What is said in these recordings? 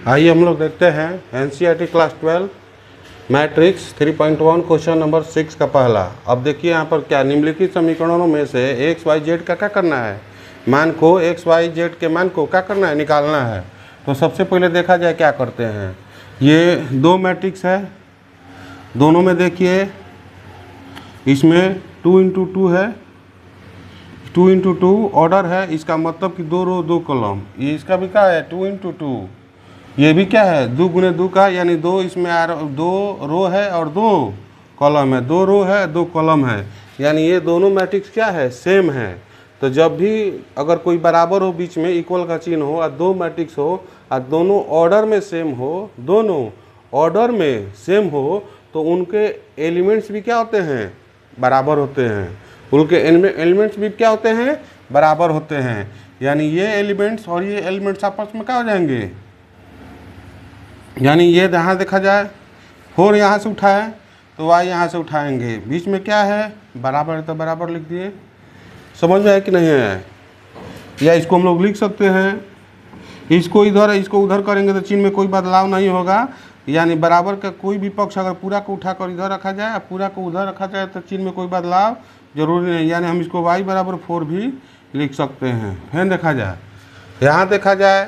आइए हम लोग देखते हैं NCERT class 12 matrix 3.1 question number 6 का पहला। अब देखिए यहाँ पर क्या निम्नलिखित समीकरणों में से एक्स वाई जेड का क्या करना है, मान को एक्स वाई जेड के मान को क्या करना है, निकालना है। तो सबसे पहले देखा जाए क्या करते हैं। ये दो मैट्रिक्स है, दोनों में देखिए इसमें 2 इंटू 2 है, 2 इंटू 2 ऑर्डर है, इसका मतलब कि 2 रो 2 कॉलम। ये इसका भी क्या है 2 इंटू 2, ये भी क्या है 2 गुने 2 का, यानी 2 इसमें 2 रो है और 2 कॉलम है, 2 रो है 2 कॉलम है, यानी ये दोनों मैट्रिक्स क्या है सेम है। तो जब भी अगर कोई बराबर हो, बीच में इक्वल का चिन्ह हो और दो मैट्रिक्स हो और दोनों ऑर्डर में सेम हो, दोनों ऑर्डर में सेम हो, तो उनके एलिमेंट्स भी क्या होते हैं, बराबर होते हैं। उनके एलिमेंट्स भी क्या होते हैं, बराबर होते हैं। यानी ये एलिमेंट्स और ये एलिमेंट्स आपस में क्या हो जाएंगे, यानी ये यहाँ देखा जाए 4 यहाँ से उठाए तो y यहाँ से उठाएंगे, बीच में क्या है बराबर है तो बराबर लिख दिए। समझ में आया कि नहीं है। या इसको हम लोग लिख सकते हैं, इसको इधर इसको उधर करेंगे तो चिन्ह में कोई बदलाव नहीं होगा। यानी बराबर का कोई भी पक्ष अगर पूरा को उठाकर इधर रखा जाए और पूरा को उधर रखा जाए तो चिन्ह में कोई बदलाव जरूरी नहीं। यानी हम इसको y बराबर 4 भी लिख सकते हैं। फिर देखा जाए, यहाँ देखा जाए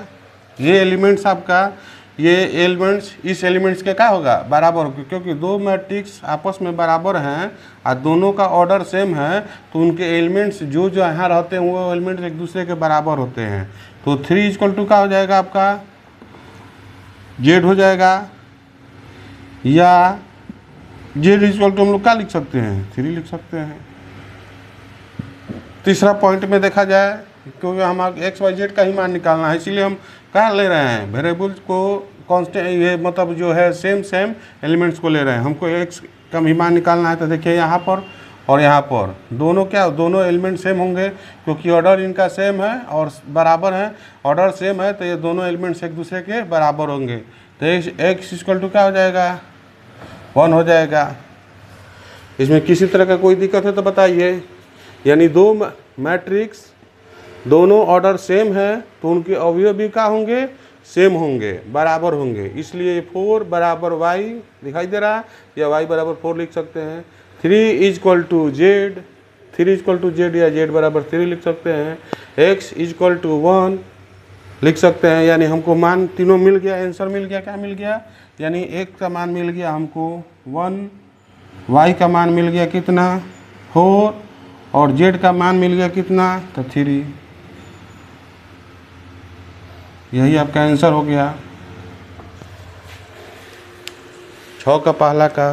ये एलिमेंट्स आपका, ये एलिमेंट्स इस एलिमेंट्स के क्या होगा, बराबर, क्योंकि दो मैट्रिक्स आपस में बराबर हैं और दोनों का ऑर्डर सेम है, तो उनके एलिमेंट्स जो यहाँ रहते हैं वो एलिमेंट्स एक दूसरे के बराबर होते हैं। तो 3 = क्या हो जाएगा आपका, जेड हो जाएगा, या जेड = हम लोग क्या लिख सकते हैं 3 लिख सकते हैं। तीसरा पॉइंट में देखा जाए, क्योंकि हम एक्स वाई जेड का ही मान निकालना है, इसीलिए हम क्या ले रहे हैं, वेरिएबल्स को कांस्टेंट, ये मतलब जो है सेम एलिमेंट्स को ले रहे हैं। हमको एक्स का भी मान निकालना है। तो देखिए यहाँ पर और यहाँ पर दोनों क्या, दोनों एलिमेंट सेम होंगे, क्योंकि ऑर्डर इनका सेम है और बराबर है, ऑर्डर सेम है, तो ये दोनों एलिमेंट्स एक दूसरे के बराबर होंगे। तो एक्स = क्या हो जाएगा, 1 हो जाएगा। इसमें किसी तरह का कोई दिक्कत है तो बताइए। यानी दो मैट्रिक्स दोनों ऑर्डर सेम है तो उनके अवयव भी क्या होंगे, सेम होंगे, बराबर होंगे। इसलिए 4 बराबर y दिखाई दे रहा है, या y बराबर 4 लिख सकते हैं। 3 = z, 3 = z या z बराबर 3 लिख सकते हैं। x = 1 लिख सकते हैं। यानी हमको मान तीनों मिल गया, आंसर मिल गया। क्या मिल गया, यानी x का मान मिल गया हमको 1, y का मान मिल गया कितना 4, और z का मान मिल गया कितना तो 3। यही आपका आंसर हो गया 6 का पहला का।